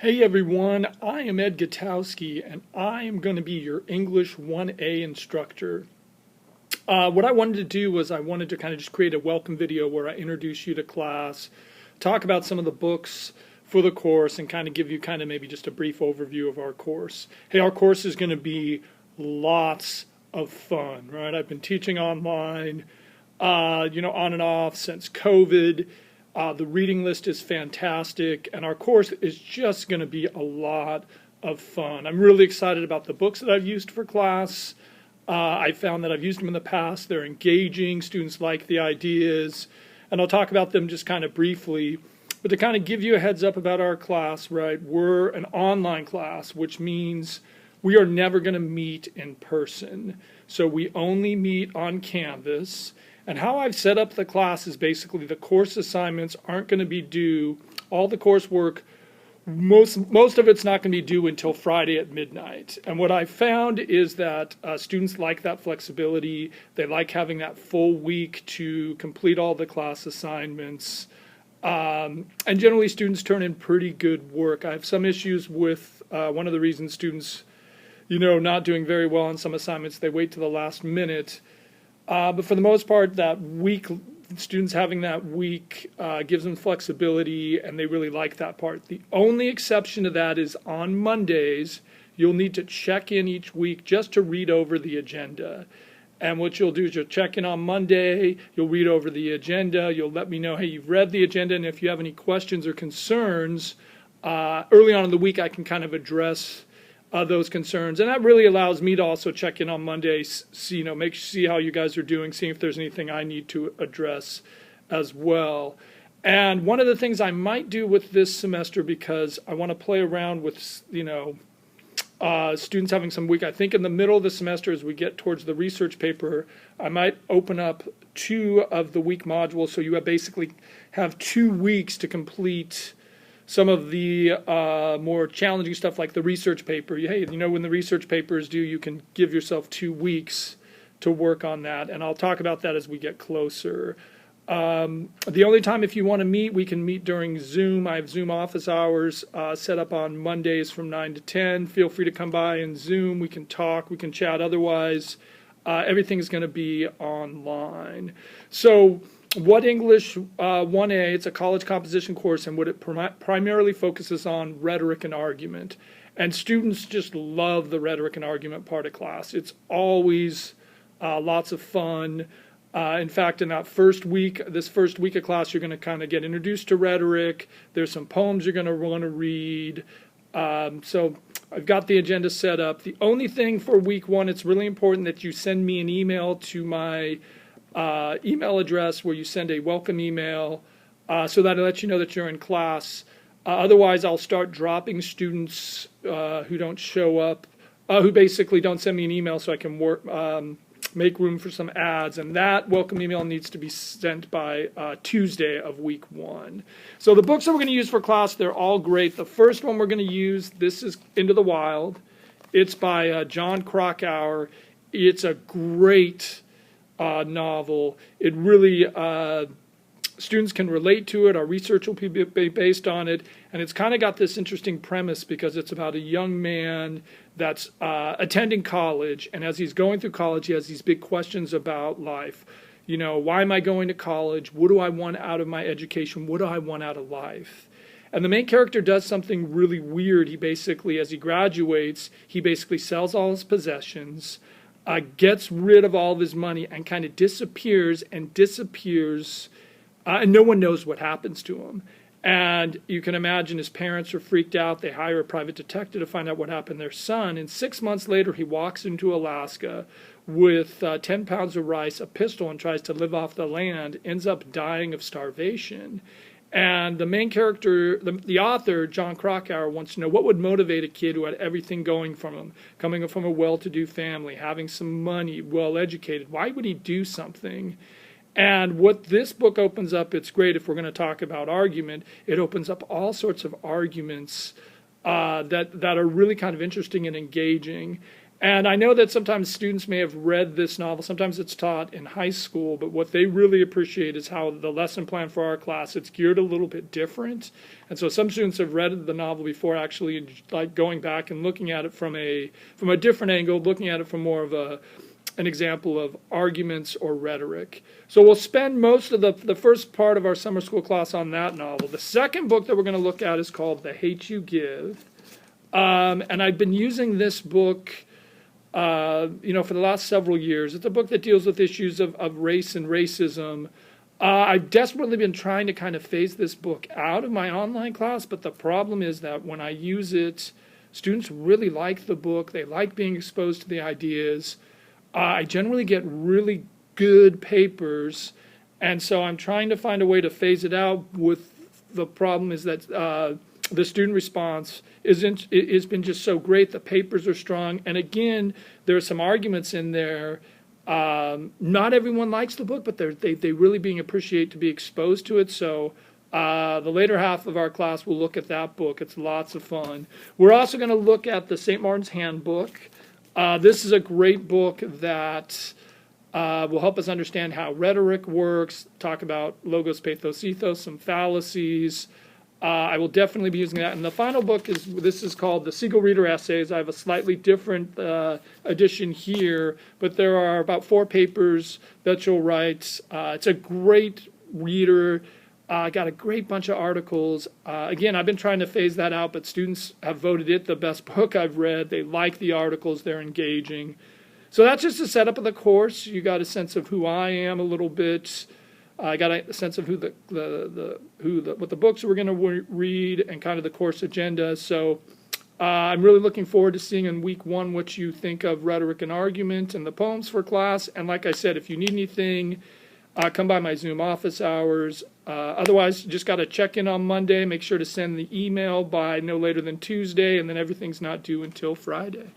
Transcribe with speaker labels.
Speaker 1: Hey everyone, I am Ed Gutowski and I am going to be your English 1A instructor. What I wanted to do was I wanted to kind of just create a welcome video where I introduce you to class, talk about some of the books for the course, and kind of give you kind of maybe just a brief overview of our course. Hey, our course is going to be lots of fun, right? I've been teaching online, on and off since COVID. The reading list is fantastic, and our course is just going to be a lot of fun. I'm really excited about the books that I've used for class. I found that I've used them in the past. They're engaging. Students like the ideas, and I'll talk about them just kind of briefly. But to kind of give you a heads up about our class, right, we're an online class, which means we are never going to meet in person. So we only meet on Canvas. And how I've set up the class is basically the course assignments aren't going to be due, all the coursework, most of it's not going to be due until Friday at midnight. And what I found is that students like that flexibility. They like having that full week to complete all the class assignments. And generally students turn in pretty good work. I have some issues with one of the reasons students, not doing very well on some assignments, they wait to the last minute. But for the most part, that week, students having that week gives them flexibility, and they really like that part. The only exception to that is on Mondays, you'll need to check in each week just to read over the agenda. And what you'll do is you'll check in on Monday, you'll read over the agenda, you'll let me know, hey, you've read the agenda, and if you have any questions or concerns, early on in the week I can kind of address those concerns, and that really allows me to also check in on Monday, see how you guys are doing, see if there's anything I need to address as well. And one of the things I might do with this semester, because I want to play around with students having some week, I think in the middle of the semester as we get towards the research paper, I might open up 2 of the week modules, so you basically have 2 weeks to complete some of the more challenging stuff like the research paper. Hey, when the research paper is due, you can give yourself 2 weeks to work on that, and I'll talk about that as we get closer. The only time if you want to meet, we can meet during Zoom. I have Zoom office hours set up on Mondays from 9 to 10. Feel free to come by and Zoom. We can talk, we can chat. Otherwise, everything is going to be online. So What English 1A, it's a college composition course, and what it primarily focuses on rhetoric and argument. And students just love the rhetoric and argument part of class. It's always lots of fun. In fact, in that this first week of class, you're going to kind of get introduced to rhetoric. There's some poems you're going to want to read. So I've got the agenda set up. The only thing for week 1, it's really important that you send me an email to my email address where you send a welcome email so that it lets you know that you're in class. Otherwise, I'll start dropping students who don't show up, who basically don't send me an email so I can make room for some ads. And that welcome email needs to be sent by Tuesday of week 1. So the books that we're going to use for class, they're all great. The first one we're going to use, this is Into the Wild. It's by Jon Krakauer. It's a great novel. It really, students can relate to it. Our research will be based on it. And it's kind of got this interesting premise because it's about a young man that's attending college. And as he's going through college, he has these big questions about life. Why am I going to college? What do I want out of my education? What do I want out of life? And the main character does something really weird. He basically, as he graduates, he basically sells all his possessions, gets rid of all of his money, and kind of disappears, and no one knows what happens to him. And you can imagine his parents are freaked out. They hire a private detective to find out what happened to their son. And 6 months later, he walks into Alaska with 10 pounds of rice, a pistol, and tries to live off the land, ends up dying of starvation. And the main character, the author, Jon Krakauer, wants to know what would motivate a kid who had everything going from him, coming from a well-to-do family, having some money, well-educated. Why would he do something? And what this book opens up, it's great if we're going to talk about argument, it opens up all sorts of arguments that are really kind of interesting and engaging. And I know that sometimes students may have read this novel. Sometimes it's taught in high school, but what they really appreciate is how the lesson plan for our class, it's geared a little bit different. And so some students have read the novel before, actually like going back and looking at it from a different angle, looking at it from more of an example of arguments or rhetoric. So we'll spend most of the first part of our summer school class on that novel. The second book that we're going to look at is called The Hate U Give. And I've been using this book for the last several years. It's a book that deals with issues of race and racism. I've desperately been trying to kind of phase this book out of my online class, but the problem is that when I use it, students really like the book. They like being exposed to the ideas. I generally get really good papers, and so I'm trying to find a way to phase it out. With the problem is that the student response has been just so great. The papers are strong, and again, there are some arguments in there. Not everyone likes the book, but they really appreciate to be exposed to it. So the later half of our class will look at that book. It's lots of fun. We're also going to look at the St. Martin's Handbook. This is a great book that will help us understand how rhetoric works, talk about logos, pathos, ethos, some fallacies. I will definitely be using that. And the final book is called The Siegel Reader Essays. I have a slightly different edition here, but there are about 4 papers that you'll write. It's a great reader. I got a great bunch of articles. Again, I've been trying to phase that out, but students have voted it the best book I've read. They like the articles. They're engaging. So that's just a setup of the course. You got a sense of who I am a little bit. I got a sense of what the books we're going to read and kind of the course agenda. So I'm really looking forward to seeing in week 1 what you think of rhetoric and argument and the poems for class. And like I said, if you need anything, come by my Zoom office hours. Otherwise, you just got to check in on Monday. Make sure to send the email by no later than Tuesday, and then everything's not due until Friday.